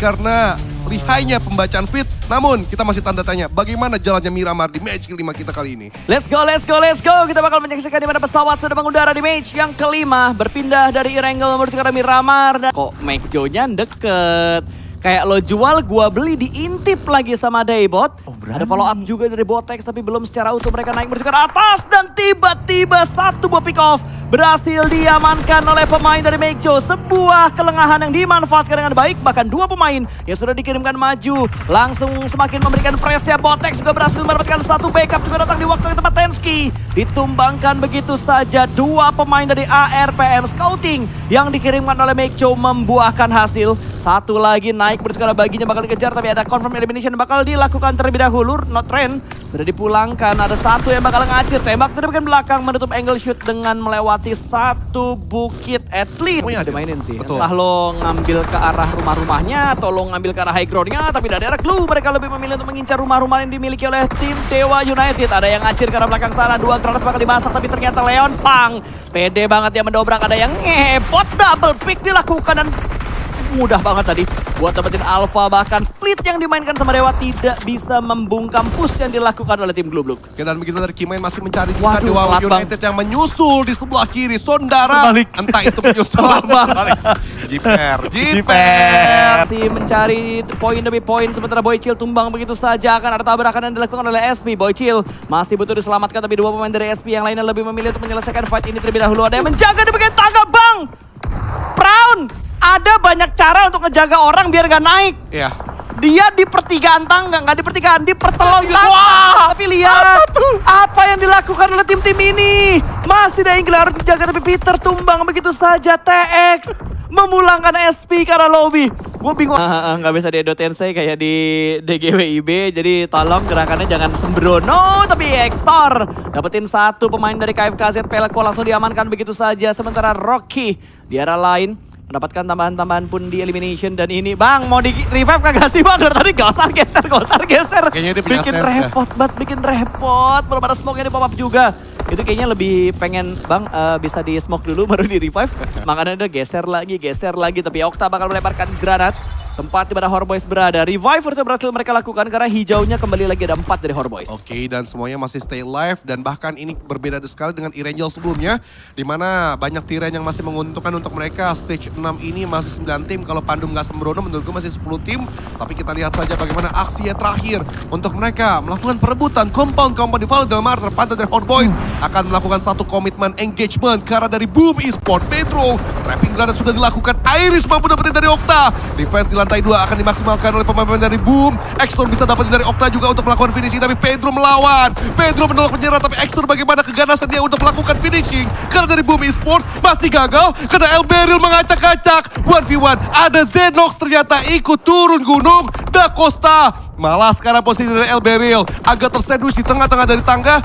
karena lihainya pembacaan fit. Namun kita masih tanda tanya bagaimana jalannya Miramar di match kelima kita kali ini. Let's go. Kita bakal menyaksikan di mana pesawat sudah mengudara di match yang kelima. Berpindah dari Erangel menuju ke Miramar. Dan kok Mekjo-nya deket. Kayak lo jual, gua beli, diintip lagi sama Daybot. Ada follow up juga dari Botex, tapi belum secara utuh mereka naik menuju ke atas. Dan tiba-tiba satu buah pick off berhasil diamankan oleh pemain dari Mekjo. Sebuah kelengahan yang dimanfaatkan dengan baik. Bahkan dua pemain yang sudah dikirimkan maju. Langsung semakin memberikan pressnya. Botex juga berhasil mendapatkan satu backup. Juga datang di waktu yang tepat Tensky. Ditumbangkan begitu saja. Dua pemain dari ARPM Scouting yang dikirimkan oleh Mekjo membuahkan hasil. Satu lagi naik menuju ke arah baginya bakal dikejar, tapi ada confirm elimination yang bakal dilakukan terlebih dahulu. Not trend sudah dipulangkan, ada satu yang bakal ngacir, tembak dari bagian belakang menutup angle shoot dengan melewati satu bukit at least. Ada mainin sih. Betul. Entah lo ngambil ke arah rumah-rumahnya atau lo ngambil ke arah high ground-nya, tapi dari arah clue mereka lebih memilih untuk mengincar rumah-rumah yang dimiliki oleh tim Dewa United. Ada yang ngacir ke arah belakang sana, dua granat bakal dimasak, tapi ternyata Leon Pang pede banget yang mendobrak. Ada yang ngepot, double pick dilakukan dan mudah banget tadi buat dapetin alpha. Bahkan split yang dimainkan sama Dewa tidak bisa membungkam push yang dilakukan oleh tim Glubluk. Oke, dan begitu dari Kimain masih mencari juga Waduh, Dewa telat United yang menyusul di sebelah kiri. Sondara, Balik. entah itu menyusul balik. Jiper. Masih mencari poin demi poin, sementara Boychill tumbang begitu saja. Akan ada tabrakan yang dilakukan oleh SP. Boychill masih butuh diselamatkan, tapi dua pemain dari SP yang lainnya lebih memilih untuk menyelesaikan fight ini terlebih dahulu. Ada yang menjaga di bagian tangga, Bang! Brown! Ada banyak cara untuk ngejaga orang biar gak naik. Iya. Dia di pertigaan tangga, nggak di pertigaan, di pertelon tangga. Wah, tapi lihat apa yang dilakukan oleh tim-tim ini. Masih ada yang harus dijaga, tapi Peter tumbang begitu saja. TX memulangkan SP ke arah lobby. Gue bingung. Nggak bisa di Edo Tensei kayak di DGWIB. Jadi tolong gerakannya jangan sembrono. Tapi Ektor dapetin satu pemain dari KFKZ Peleko langsung diamankan begitu saja. Sementara Rocky di arah lain mendapatkan tambahan-tambahan pun di elimination. Dan ini Bang mau di revive kagak sih Bang? Dari tadi gosar geser. Kayaknya dia punya bikin sense, repot banget, bikin repot. Belum ada smoke yang di pop up juga. Itu kayaknya lebih pengen Bang bisa di smoke dulu baru di revive. Makanya dia geser lagi. Tapi Okta bakal melemparkan granat tempat di mana Horboys berada. Revive harus berhasil mereka lakukan karena hijaunya kembali lagi ada 4 dari Horboys. Oke, dan semuanya masih stay live dan bahkan ini berbeda sekali dengan Erangel sebelumnya di mana banyak tiran yang masih menguntungkan untuk mereka. Stage 6 ini masih 9 tim, kalau Pandum nggak sembrono menurut gue masih 10 tim. Tapi kita lihat saja bagaimana aksinya terakhir untuk mereka melakukan perebutan compound di Valle del Mar. Terpantau dari Horboys akan melakukan satu komitmen engagement karena dari Boom Esport. Pedro, trapping granat sudah dilakukan. Iris mampu dapetin dari Okta. Defense di lantai 2 akan dimaksimalkan oleh pemain dari Boom. Extor bisa dapetin dari Okta juga untuk melakukan finishing, tapi Pedro melawan. Pedro menolak menyerah, tapi Extor bagaimana keganasan dia untuk melakukan finishing. Karena dari Boom Esport masih gagal, karena Elberil mengacak-acak. 1v1, ada Zenox ternyata ikut turun gunung. Da Costa malah sekarang posisi dari Elberil agak tersandwich di tengah-tengah dari tangga.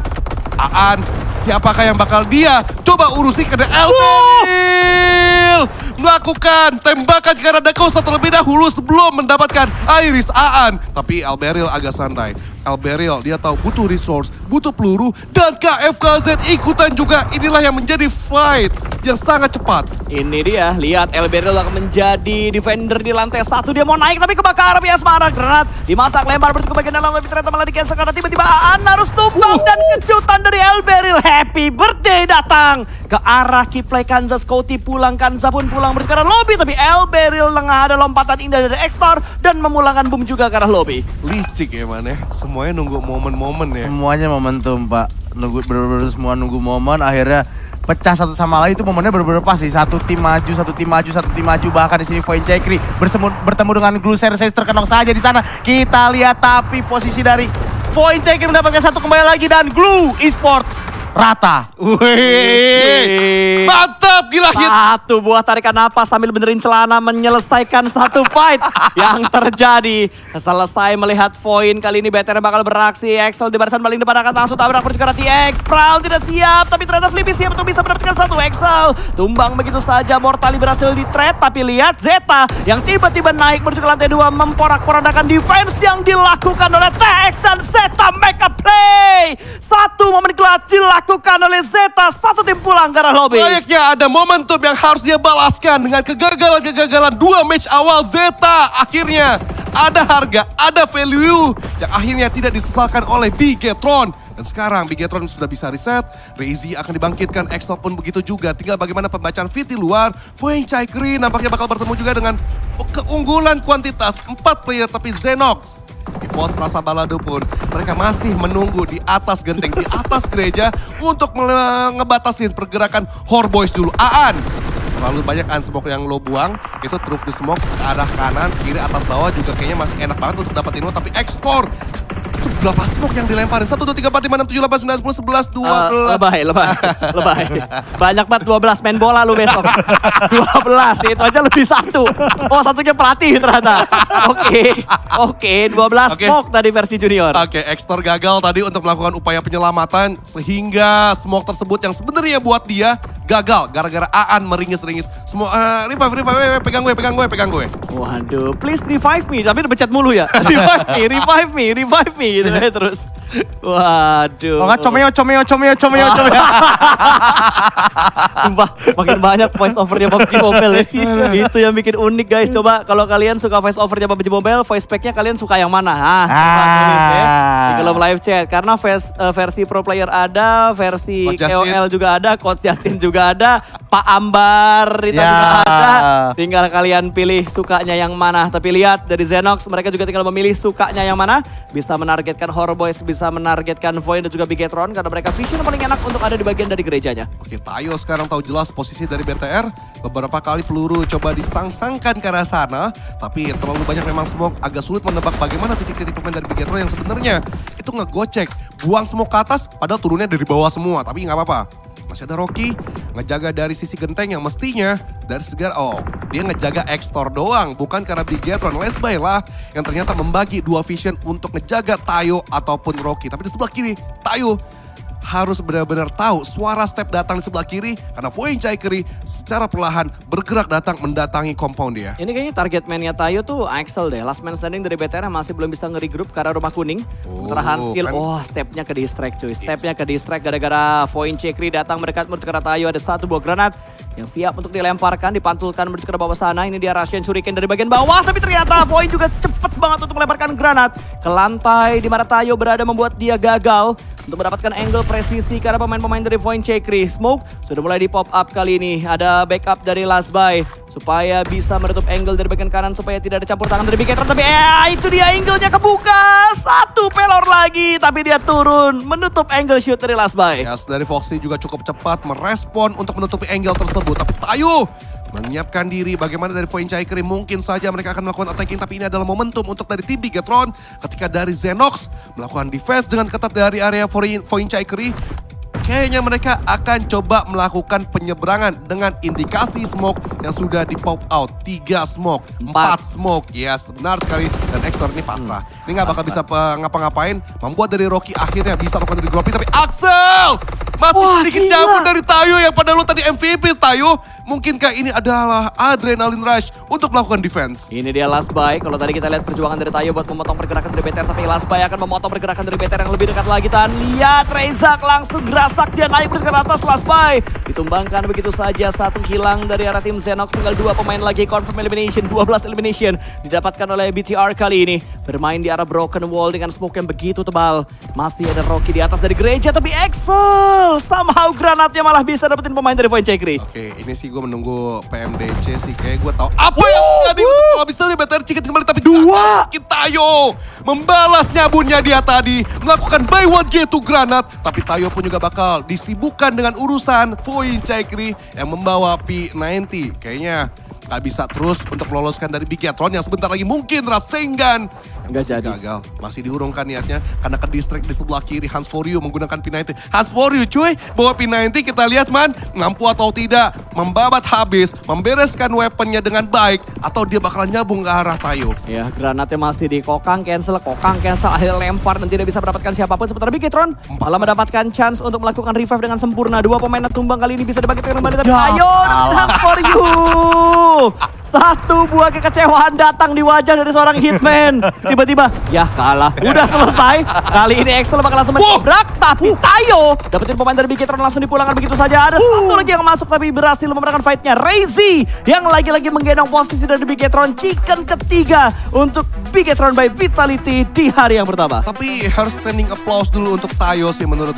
Aan, siapakah yang bakal dia coba urusi karena Elberil melakukan tembakan karena Da Costa terlebih dahulu sebelum mendapatkan Iris Aan. Tapi Elberil agak santai. Elberil dia tahu butuh resource, butuh peluru, dan KFKZ ikutan juga. Inilah yang menjadi fight yang sangat cepat. Ini dia, lihat Elberil akan menjadi defender di lantai 1. Dia mau naik tapi kebakaran ya Asmara. Granat dimasak lempar berarti ke bagian dalam, tapi ternyata malah di-cancel karena tiba-tiba Aan harus tumbang. Dan kejutan dari Elberil. Happy birthday datang ke arah Kiplay Kansas. Scouty pulang, Kanza pun pulang berarti ke arah lobby. Tapi Elberil lengah, ada lompatan indah dari Extor dan memulangkan Boom juga ke arah lobby. Licik ya man ya, semuanya nunggu momen-momen ya. Semuanya momentum Pak, bener-bener semua nunggu momen, akhirnya pecah satu sama lain. Itu momennya bener-bener pas sih. Satu tim maju. Bahkan di sini Point Cekri bertemu dengan Glucer terkenok saja di sana. Kita lihat tapi posisi dari Point Cekri mendapatkan satu kembali lagi dan Glue Esport rata. Wih, mantap gila hit. Satu buah tarikan napas sambil benerin celana menyelesaikan satu fight yang terjadi. Selesai melihat poin kali ini BTR bakal beraksi. Excel di barisan paling depan akan langsung tabrak percaya TX. Prowl tidak siap, tapi ternyata Flippy siap untuk bisa mendapatkan satu. Excel tumbang begitu saja. Mortali berhasil di trade, tapi lihat Zeta yang tiba-tiba naik menuju ke lantai 2 memporak-porandakan defense yang dilakukan oleh TX dan Zeta make a play. Satu momen clutch dilakukan dilakukan oleh Zeta. Satu tim pulang ke arah lobby. Layaknya ada momentum yang harus dia balaskan dengan kegagalan-kegagalan 2 match awal Zeta. Akhirnya ada harga, ada value yang akhirnya tidak disesalkan oleh Bigetron. Dan sekarang Bigetron sudah bisa reset, Reizi akan dibangkitkan, Excel pun begitu juga. Tinggal bagaimana pembacaan fit di luar. Fueng Chaikri nampaknya bakal bertemu juga dengan keunggulan kuantitas 4 player, tapi Zenox di pos rasa balado pun mereka masih menunggu di atas genteng, di atas gereja untuk ngebatasin pergerakan Horboys dulu. Aan, terlalu banyak unsmoke yang lo buang, itu truth the smoke ke arah kanan, kiri, atas, bawah juga kayaknya masih enak banget untuk dapetin lo, tapi X-Core itu berapa smoke yang dilemparin? 1, 2, 3, 4, 5, 6, 7, 8, 9, 10, 11, 12. Lebay. Banyak banget 12 main bola lu besok. 12, itu aja lebih 1. Oh, satunya pelatih ternyata. Oke, 12 smoke tadi versi junior. Oke, X-Core gagal tadi untuk melakukan upaya penyelamatan sehingga smoke tersebut yang sebenarnya buat dia gagal gara-gara Aan meringis-ringis. Semua revive, pegang gue. Waduh, please revive me. Tapi udah pencet mulu ya. Revive me. Gitu ya terus. Waduh. Oh nggak comeo. Sumpah, makin banyak voice overnya PUBG Mobile ya. Itu yang bikin unik guys. Coba kalau kalian suka voice overnya PUBG Mobile, voice packnya kalian suka yang mana? Coba tulis ya di kolom live chat. Karena versi pro player ada, versi Coach KOL juga ada, Coach Justin juga ada, Pak Ambar itu juga ada. Tinggal kalian pilih sukanya yang mana. Tapi lihat dari Zenox, mereka juga tinggal memilih sukanya yang mana. Bisa menargetkan Horboys, bisa menargetkan Void dan juga Bigetron karena mereka vision paling enak untuk ada di bagian dari gerejanya. Oke, Tayo sekarang tahu jelas posisi dari BTR. Beberapa kali peluru coba disangsangkan ke arah sana, tapi terlalu banyak memang smoke. Agak sulit menebak bagaimana titik-titik pemain dari Bigetron yang sebenarnya itu ngegocek. Buang smoke ke atas, padahal turunnya dari bawah semua. Tapi nggak apa-apa. Masih ada Rocky ngejaga dari sisi genteng yang mestinya dari segala dia ngejaga X-Tor doang, bukan karena Bigetron. Lesbay lah yang ternyata membagi 2 vision untuk ngejaga Tayo ataupun Rocky. Tapi di sebelah kiri Tayo harus benar-benar tahu suara step datang di sebelah kiri karena Fueng Chaikri secara perlahan bergerak datang mendatangi compound dia. Ini kayaknya target mainnya Tayo tuh Axel deh. Last man standing dari BTR yang masih belum bisa nge-regroup karena rumah kuning. Sementara Hansteel, stepnya ke distract cuy. Stepnya ke distract gara-gara Fueng Chaikri datang mendekat menuju ke arah Tayo. Ada 1 buah granat yang siap untuk dilemparkan, dipantulkan menuju ke bawah sana. Ini dia Russian Shuriken dari bagian bawah, tapi ternyata Fueng juga cepet banget untuk melemparkan granat ke lantai di mana Tayo berada, membuat dia gagal untuk mendapatkan angle presisi karena pemain-pemain dari Fueng Chaikri. Smoke sudah mulai di pop up kali ini. Ada backup dari Lasbai supaya bisa menutup angle dari bagian kanan supaya tidak ada campur tangan dari Bigetron. Tapi itu dia angle-nya kebuka. 1 pelor lagi tapi dia turun menutup angle shoot dari Lasbai. Yes, dari Foxy juga cukup cepat merespon untuk menutupi angle tersebut. Tapi Tayo menyiapkan diri. Bagaimana dari Fueng Chaikri, mungkin saja mereka akan melakukan attacking, tapi ini adalah momentum untuk dari tim Bigetron ketika dari Zenox melakukan defense dengan ketat dari area Fueng Chaikri. Kayaknya mereka akan coba melakukan penyeberangan dengan indikasi smoke yang sudah di pop out. 3 smoke, 4 smoke. Yes, benar sekali. Dan X-Tor ini pasrah. Ini nggak bakal bisa ngapa-ngapain. Membuat dari Rocky akhirnya bisa melakukan dari dropping. Tapi Axel masih sedikit nyambung dari Tayo yang pada lo tadi MVP. Tayo, mungkinkah ini adalah adrenaline rush untuk melakukan defense? Ini dia Lasbai. Kalau tadi kita lihat perjuangan dari Tayo buat memotong pergerakan dari BTR, tapi Lasbai akan memotong pergerakan dari BTR yang lebih dekat lagi. Dan lihat Rezak langsung gerasak, dia naik ke atas. Lasbai ditumbangkan begitu saja. 1 hilang dari arah tim Zenox. Tinggal 2 pemain lagi confirm elimination. 12 elimination didapatkan oleh BTR kali ini. Bermain di arah broken wall dengan smoke yang begitu tebal. Masih ada Rocky di atas dari gereja, tapi Excel somehow granatnya malah bisa dapetin pemain dari Fueng Chaikri. Oke, ini sih gue menunggu PMDC sih. Kayak gue tahu apa yang tadi untuk habisnya BTR Chicken kembali. Tapi 2 Tayo membalas nyabunnya dia tadi. Melakukan buy one get 2 granat. Tapi Tayo pun juga bakal disibukkan dengan urusan Fueng Chaikri yang membawa P90. Kayaknya nggak bisa terus untuk meloloskan dari Bigetron yang sebentar lagi mungkin Rasengan. Nggak jadi. Gagal. Masih diurungkan niatnya karena ke distract di sebelah kiri. Hans For You menggunakan P90. Hans For You cuy, bawa P90 kita lihat man. Mampu atau tidak, membabat habis, membereskan weaponnya dengan baik. Atau dia bakalan nyambung ke arah Tayo. Ya, granatnya masih di kokang cancel, akhirnya lempar dan tidak bisa mendapatkan siapapun. Sementara Bigetron malah mendapatkan chance untuk melakukan revive dengan sempurna. 2 pemain tumbang kali ini bisa dibangkitkan kembali. Tapi Tayo dan Hans For You Satu buah kekecewaan datang di wajah dari seorang Hitman. Tiba-tiba, ya kalah. Udah selesai. Kali ini Excel bakal langsung menabrak. Tapi Tayo dapetin pemain dari Bigetron langsung dipulangkan begitu saja. Ada satu lagi yang masuk tapi berhasil memenangkan fight-nya. Reizi yang lagi-lagi menggendong posisi dari Bigetron. Chicken ketiga untuk Bigetron by Vitality di hari yang pertama. Tapi harus standing applause dulu untuk Tayo sih menurut